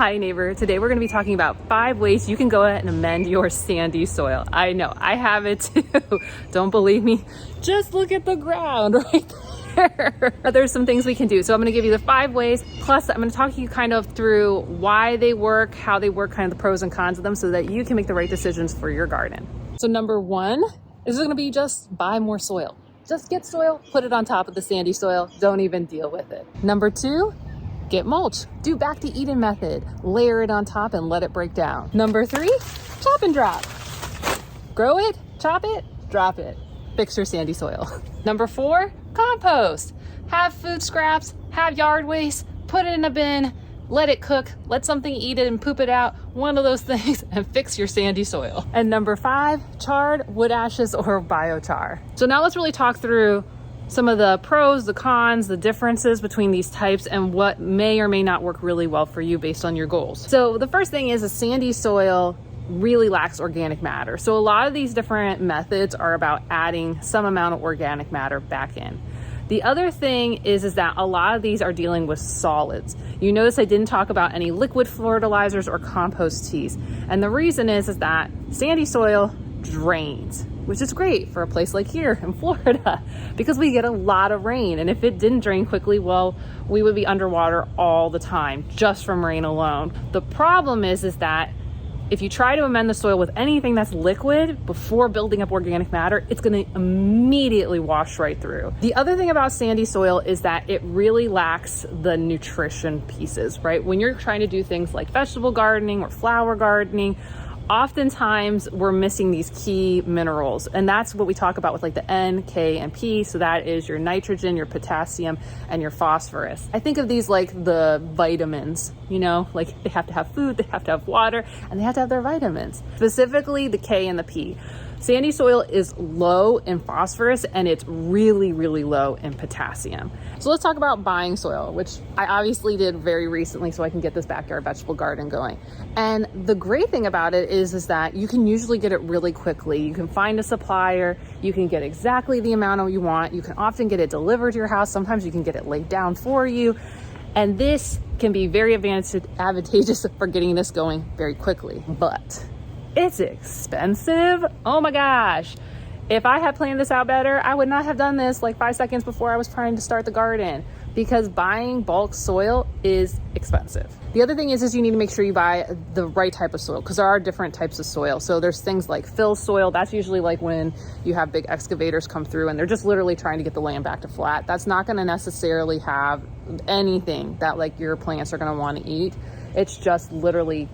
Hi neighbor, today we're going to be talking about 5 ways you can go ahead and amend your sandy soil. I know, I have it too. Don't believe me? Just look at the ground right there. There's some things we can do. So I'm going to give you the 5 ways, plus I'm going to talk you kind of through why they work, how they work, kind of the pros and cons of them so that you can make the right decisions for your garden. So number 1 is going to be just buy more soil. Just get soil, put it on top of the sandy soil. Don't even deal with it. Number 2, get mulch. Do back to Eden method. Layer it on top and let it break down. Number 3, chop and drop. Grow it, chop it, drop it. Fix your sandy soil. Number 4, compost. Have food scraps, have yard waste, put it in a bin, let it cook, let something eat it and poop it out, one of those things, and fix your sandy soil. And number 5, charred wood ashes or biochar. So now let's really talk through some of the pros, the cons, the differences between these types and what may or may not work really well for you based on your goals. So the first thing is a sandy soil really lacks organic matter. So a lot of these different methods are about adding some amount of organic matter back in. The other thing is that a lot of these are dealing with solids. You notice I didn't talk about any liquid fertilizers or compost teas. And the reason is that sandy soil drains, which is great for a place like here in Florida because we get a lot of rain. And if it didn't drain quickly, well, we would be underwater all the time just from rain alone. The problem is that if you try to amend the soil with anything that's liquid before building up organic matter, it's going to immediately wash right through. The other thing about sandy soil is that it really lacks the nutrition pieces, right? When you're trying to do things like vegetable gardening or flower gardening, oftentimes we're missing these key minerals, and that's what we talk about with like the N, K, and P. So that is your nitrogen, your potassium, and your phosphorus. I think of these like the vitamins, you know, like they have to have food, they have to have water, and they have to have their vitamins. Specifically the K and the P. Sandy soil is low in phosphorus and it's really, really low in potassium. So let's talk about buying soil, which I obviously did very recently so I can get this backyard vegetable garden going. And the great thing about it is that you can usually get it really quickly. You can find a supplier, you can get exactly the amount you want. You can often get it delivered to your house. Sometimes you can get it laid down for you. And this can be very advantageous for getting this going very quickly, but it's expensive. Oh my gosh. If I had planned this out better, I would not have done this like 5 seconds before I was trying to start the garden, because buying bulk soil is expensive. The other thing is you need to make sure you buy the right type of soil, because there are different types of soil. So there's things like fill soil. That's usually like when you have big excavators come through and they're just literally trying to get the land back to flat. That's not going to necessarily have anything that like your plants are going to want to eat. It's just literally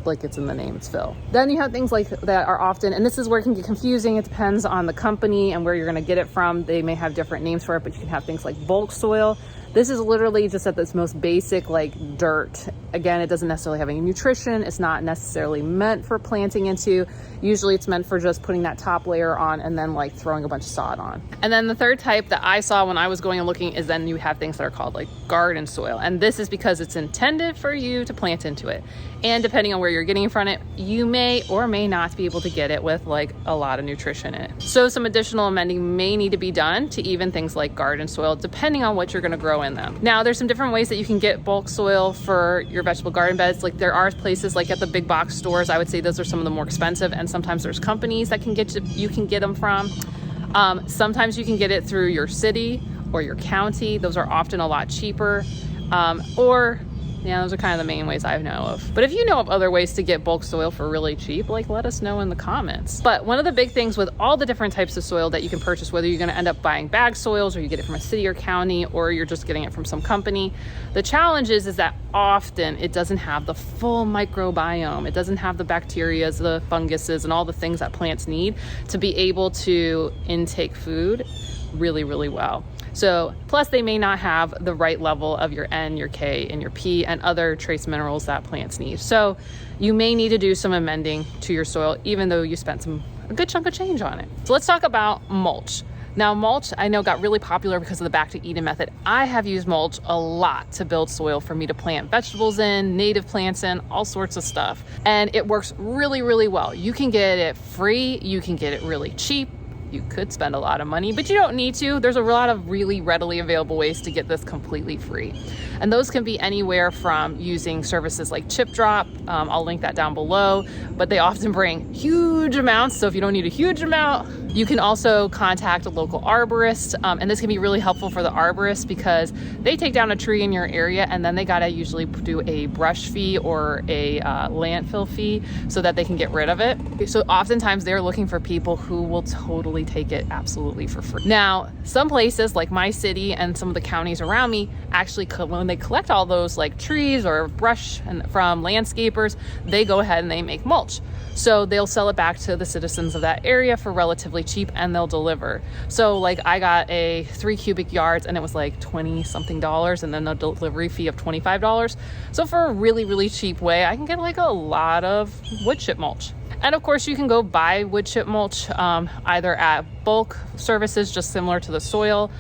like it's in the name, it's fill. Then you have things like that are often, and this is where it can get confusing. It depends on the company and where you're going to get it from. They may have different names for it, but you can have things like bulk soil. This is literally just at this most basic like dirt. Again, it doesn't necessarily have any nutrition. It's not necessarily meant for planting into. Usually it's meant for just putting that top layer on and then like throwing a bunch of sod on. And then the third type that I saw when I was going and looking is then you have things that are called like garden soil. And this is because it's intended for you to plant into it. And depending on where you're getting it from it, you may or may not be able to get it with like a lot of nutrition in it. So some additional amending may need to be done to even things like garden soil, depending on what you're going to grow in them. Now, there's some different ways that you can get bulk soil for your vegetable garden beds. Like there are places like at the big box stores. I would say those are some of the more expensive, and sometimes there's companies that you can get them from. Sometimes you can get it through your city or your county. Those are often a lot cheaper. Yeah, those are kind of the main ways I know of. But if you know of other ways to get bulk soil for really cheap, like let us know in the comments. But one of the big things with all the different types of soil that you can purchase, whether you're going to end up buying bag soils or you get it from a city or county, or you're just getting it from some company, the challenge is that often it doesn't have the full microbiome. It doesn't have the bacteria, the funguses, and all the things that plants need to be able to intake food really, really well. So plus they may not have the right level of your N, your K, and your P and other trace minerals that plants need. So you may need to do some amending to your soil, even though you spent a good chunk of change on it. So let's talk about mulch. Now mulch, I know, got really popular because of the back to Eden method. I have used mulch a lot to build soil for me to plant vegetables in, native plants in, all sorts of stuff. And it works really, really well. You can get it free, you can get it really cheap. You could spend a lot of money, but you don't need to. There's a lot of really readily available ways to get this completely free. And those can be anywhere from using services like Chip Drop. I'll link that down below, but they often bring huge amounts. So if you don't need a huge amount, you can also contact a local arborist. And this can be really helpful for the arborist because they take down a tree in your area and then they gotta usually do a brush fee or a landfill fee so that they can get rid of it. So oftentimes they're looking for people who will totally take it absolutely for free. Now, some places like my city and some of the counties around me actually, when they collect all those like trees or brush from landscapers, they go ahead and they make mulch. So they'll sell it back to the citizens of that area for relatively cheap and they'll deliver. So like I got a 3 cubic yards and it was like $20 something and then a delivery fee of $25. So for a really, really cheap way, I can get like a lot of wood chip mulch. And of course you can go buy wood chip mulch either at bulk services, just similar to the soil.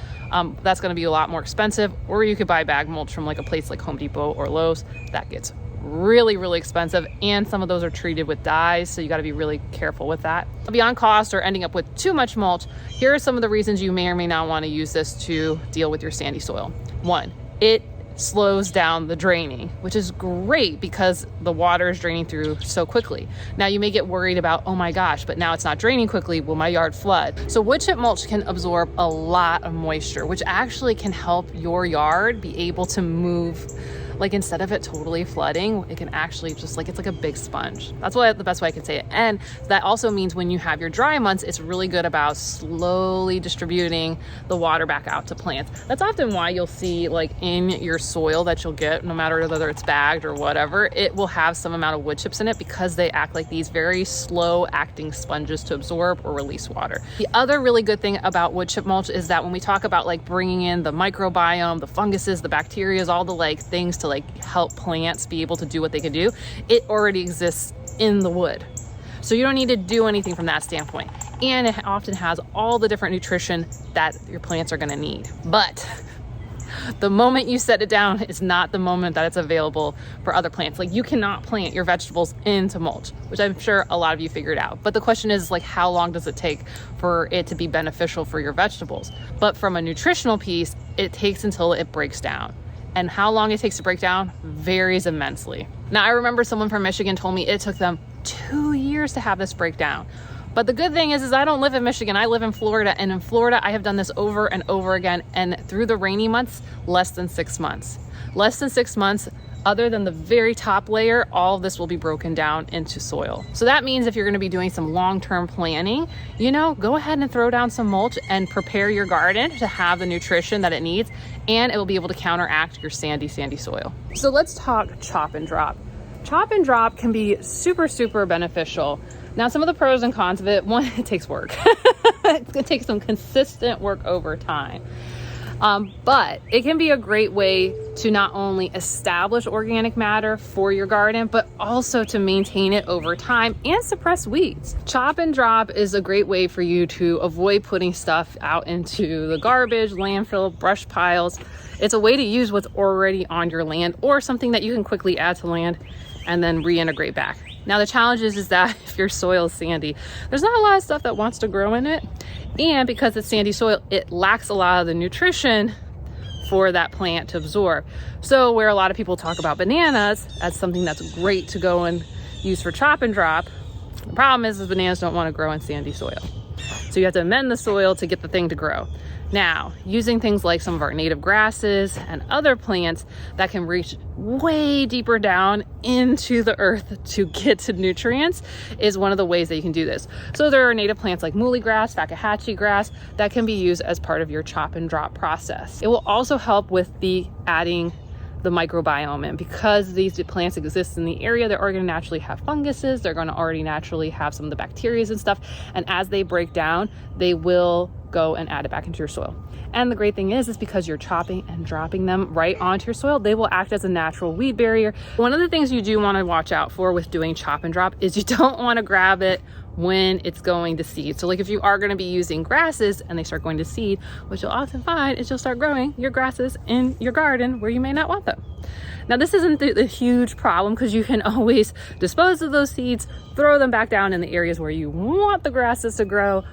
That's gonna be a lot more expensive, or you could buy bag mulch from like a place like Home Depot or Lowe's. That gets really, really expensive, and some of those are treated with dyes, so you got to be really careful with that. Beyond cost or ending up with too much mulch, here are some of the reasons you may or may not want to use this to deal with your sandy soil. 1, it slows down the draining, which is great because the water is draining through so quickly. Now you may get worried about, oh my gosh, but now it's not draining quickly, will my yard flood? So wood chip mulch can absorb a lot of moisture, which actually can help your yard be able to move. Like instead of it totally flooding, it can actually just like, it's like a big sponge. That's the best way I can say it. And that also means when you have your dry months, it's really good about slowly distributing the water back out to plants. That's often why you'll see like in your soil that you'll get, no matter whether it's bagged or whatever, it will have some amount of wood chips in it because they act like these very slow acting sponges to absorb or release water. The other really good thing about wood chip mulch is that when we talk about like bringing in the microbiome, the funguses, the bacteria, all the like things to like help plants be able to do what they can do, it already exists in the wood. So you don't need to do anything from that standpoint. And it often has all the different nutrition that your plants are gonna need. But the moment you set it down is not the moment that it's available for other plants. Like you cannot plant your vegetables into mulch, which I'm sure a lot of you figured out. But the question is like, how long does it take for it to be beneficial for your vegetables? But from a nutritional piece, it takes until it breaks down. And how long it takes to break down varies immensely. Now, I remember someone from Michigan told me it took them 2 years to have this breakdown. But the good thing is I don't live in Michigan, I live in Florida. And in Florida, I have done this over and over again. And through the rainy months, less than 6 months. Less than 6 months, other than the very top layer, all of this will be broken down into soil. So that means if you're gonna be doing some long-term planning, you know, go ahead and throw down some mulch and prepare your garden to have the nutrition that it needs, and it will be able to counteract your sandy soil. So let's talk chop and drop. Chop and drop can be super, super beneficial. Now, some of the pros and cons of it, one, it takes work. It's gonna take some consistent work over time. But it can be a great way to not only establish organic matter for your garden, but also to maintain it over time and suppress weeds. Chop and drop is a great way for you to avoid putting stuff out into the garbage, landfill, brush piles. It's a way to use what's already on your land or something that you can quickly add to land and then reintegrate back. Now the challenge is that if your soil is sandy, there's not a lot of stuff that wants to grow in it. And because it's sandy soil, it lacks a lot of the nutrition for that plant to absorb. So where a lot of people talk about bananas as something that's great to go and use for chop and drop, the problem is bananas don't want to grow in sandy soil. So you have to amend the soil to get the thing to grow. Now, using things like some of our native grasses and other plants that can reach way deeper down into the earth to get to nutrients is one of the ways that you can do this. So there are native plants like muhly grass, Fakahatchee grass that can be used as part of your chop and drop process. It will also help with the adding the microbiome in, because these plants exist in the area, they're going to naturally have funguses, they're going to already naturally have some of the bacteria and stuff, and as they break down, they will go and add it back into your soil. And the great thing is because you're chopping and dropping them right onto your soil, they will act as a natural weed barrier. One of the things you do want to watch out for with doing chop and drop is you don't want to grab it when it's going to seed. So like if you are going to be using grasses and they start going to seed, what you'll often find is you'll start growing your grasses in your garden where you may not want them. Now this isn't the huge problem because you can always dispose of those seeds, throw them back down in the areas where you want the grasses to grow,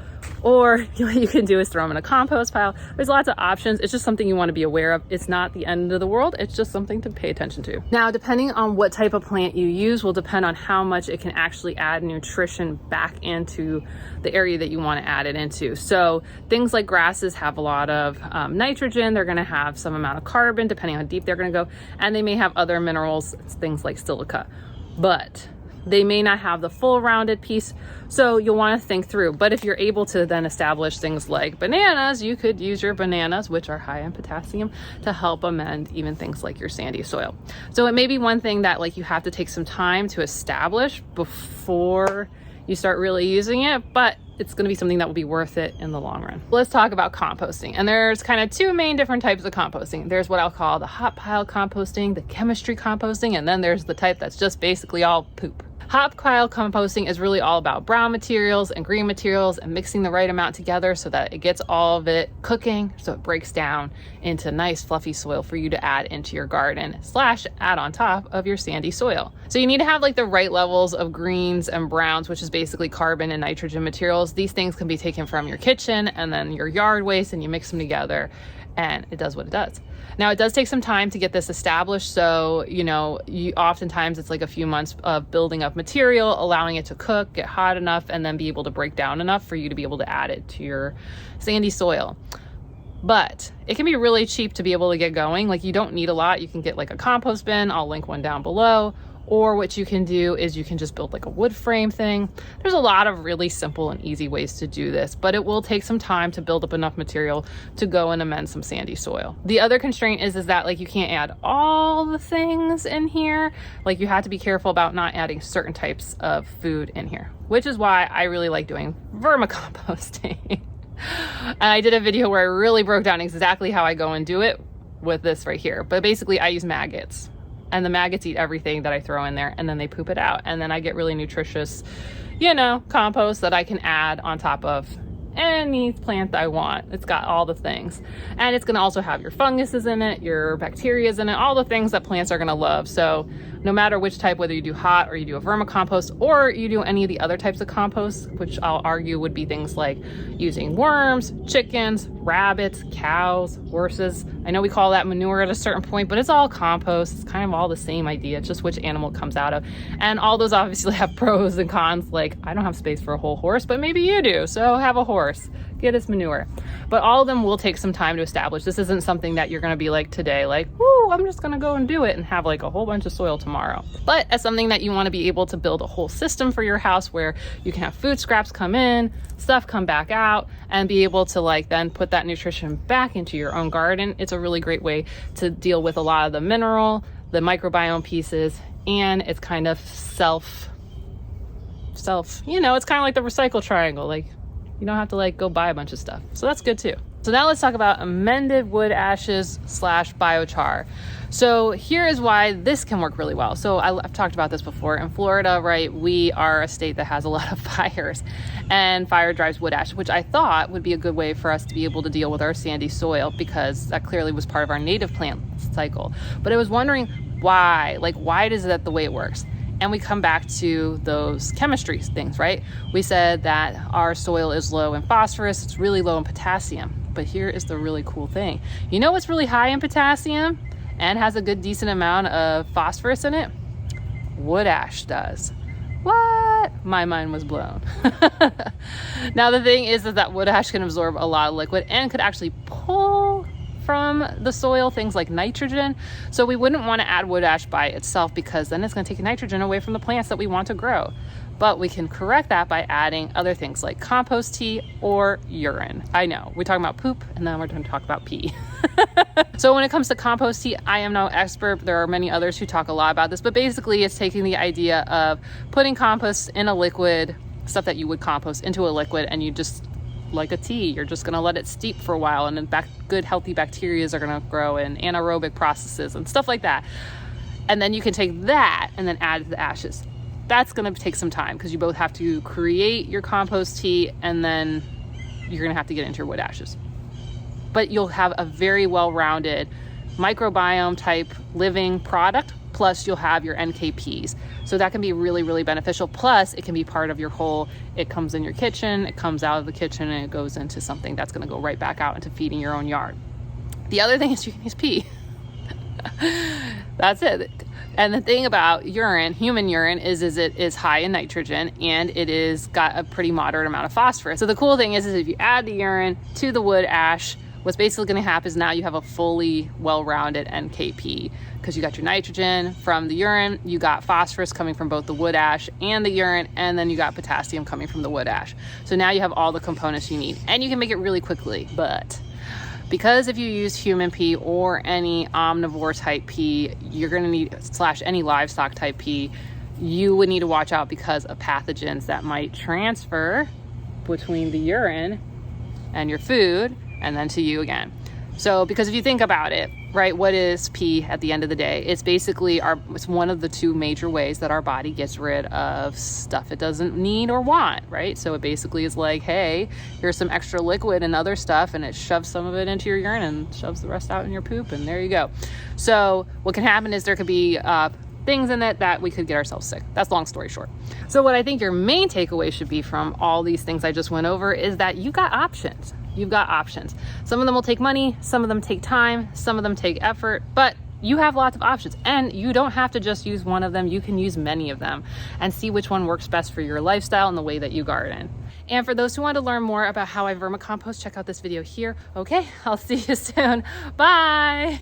or what you can do is throw them in a compost pile. There's lots of options. It's just something you want to be aware of. It's not the end of the world. It's just something to pay attention to. Now, depending on what type of plant you use will depend on how much it can actually add nutrition back into the area that you want to add it into. So things like grasses have a lot of nitrogen. They're going to have some amount of carbon, depending on how deep they're going to go. And they may have other minerals, things like silica. But they may not have the full rounded piece, so you'll want to think through. But if you're able to then establish things like bananas, you could use your bananas, which are high in potassium, to help amend even things like your sandy soil. So it may be one thing that like you have to take some time to establish before you start really using it, but it's going to be something that will be worth it in the long run. Let's talk about composting. And there's kind of two main different types of composting. There's what I'll call the hot pile composting, the chemistry composting, and then there's the type that's just basically all poop. Hot pile composting is really all about brown materials and green materials and mixing the right amount together so that it gets all of it cooking, so it breaks down into nice fluffy soil for you to add into your garden / add on top of your sandy soil. So you need to have like the right levels of greens and browns, which is basically carbon and nitrogen materials. These things can be taken from your kitchen and then your yard waste, and you mix them together and it does what it does. Now, it does take some time to get this established. So, oftentimes it's like a few months of building up material, allowing it to cook, get hot enough, and then be able to break down enough for you to be able to add it to your sandy soil. But it can be really cheap to be able to get going. Like, you don't need a lot. You can get like a compost bin. I'll link one down below. Or what you can do is you can just build like a wood frame thing. There's a lot of really simple and easy ways to do this, but it will take some time to build up enough material to go and amend some sandy soil. The other constraint is that like you can't add all the things in here. Like you have to be careful about not adding certain types of food in here, which is why I really like doing vermicomposting. And I did a video where I really broke down exactly how I go and do it with this right here. But basically I use maggots. And the maggots eat everything that I throw in there, and then they poop it out. And then I get really nutritious, compost that I can add on top of any plant I want. It's got all the things. And it's gonna also have your funguses in it, your bacterias in it, all the things that plants are gonna love. So no matter which type, whether you do hot or you do a vermicompost or you do any of the other types of compost, which I'll argue would be things like using worms, chickens, rabbits, cows, horses. I know we call that manure at a certain point, but it's all compost. It's kind of all the same idea. It's just which animal it comes out of. And all those obviously have pros and cons. Like, I don't have space for a whole horse, but maybe you do. So have a horse, get its manure. But all of them will take some time to establish. This isn't something that you're going to be like today, like, whoo, I'm just going to go and do it and have like a whole bunch of soil tomorrow. But as something that you want to be able to build a whole system for your house where you can have food scraps come in, stuff come back out, and be able to like then put that nutrition back into your own garden. It's a really great way to deal with a lot of the mineral, the microbiome pieces, and it's kind of self, it's kind of like the recycle triangle. Like, you don't have to like go buy a bunch of stuff. So that's good too. So now let's talk about amended wood ashes / biochar. So here is why this can work really well. So I've talked about this before. In Florida, right, we are a state that has a lot of fires, and fire drives wood ash, which I thought would be a good way for us to be able to deal with our sandy soil, because that clearly was part of our native plant cycle. But I was wondering why is that the way it works? And we come back to those chemistry things, right? We said that our soil is low in phosphorus, it's really low in potassium. But here is the really cool thing. You know what's really high in potassium and has a good decent amount of phosphorus in it? Wood ash does. What? My mind was blown. Now the thing is that wood ash can absorb a lot of liquid and could actually pull from the soil things like nitrogen. So we wouldn't want to add wood ash by itself, because then it's going to take nitrogen away from the plants that we want to grow. But we can correct that by adding other things like compost tea or urine. I know, we're talking about poop and then we're going to talk about pee. So when it comes to compost tea, I am no expert. There are many others who talk a lot about this, but basically it's taking the idea of putting compost in a liquid, stuff that you would compost into a liquid, and you just, like a tea, you're just going to let it steep for a while, and then good healthy bacteria are going to grow, and anaerobic processes and stuff like that. And then you can take that and then add the ashes. that's gonna take some time because you both have to create your compost tea and then you're gonna have to get into your wood ashes. But you'll have a very well-rounded microbiome type living product, plus you'll have your NKPs. So that can be really, really beneficial. Plus it can be part of your whole, it comes in your kitchen, it comes out of the kitchen, and it goes into something that's gonna go right back out into feeding your own yard. The other thing is you can use pee. That's it. And the thing about urine, human urine, is it is high in nitrogen and it is got a pretty moderate amount of phosphorus. So the cool thing is if you add the urine to the wood ash, what's basically going to happen is now you have a fully well-rounded NKP because you got your nitrogen from the urine, you got phosphorus coming from both the wood ash and the urine, and then you got potassium coming from the wood ash. So now you have all the components you need, and you can make it really quickly. But because if you use human pee or any omnivore type pee, you're going to need, / any livestock type pee, you would need to watch out because of pathogens that might transfer between the urine and your food and then to you again. So because if you think about it, right, what is pee at the end of the day? It's basically it's one of the two major ways that our body gets rid of stuff it doesn't need or want, right? So it basically is like, hey, here's some extra liquid and other stuff, and it shoves some of it into your urine and shoves the rest out in your poop, and there you go. So what can happen is there could be things in it that we could get ourselves sick. That's long story short. So what I think your main takeaway should be from all these things I just went over is that you got options. You've got options. Some of them will take money, some of them take time, some of them take effort, but you have lots of options, and you don't have to just use one of them. You can use many of them and see which one works best for your lifestyle and the way that you garden. And for those who want to learn more about how I vermicompost, check out this video here. Okay, I'll see you soon. Bye.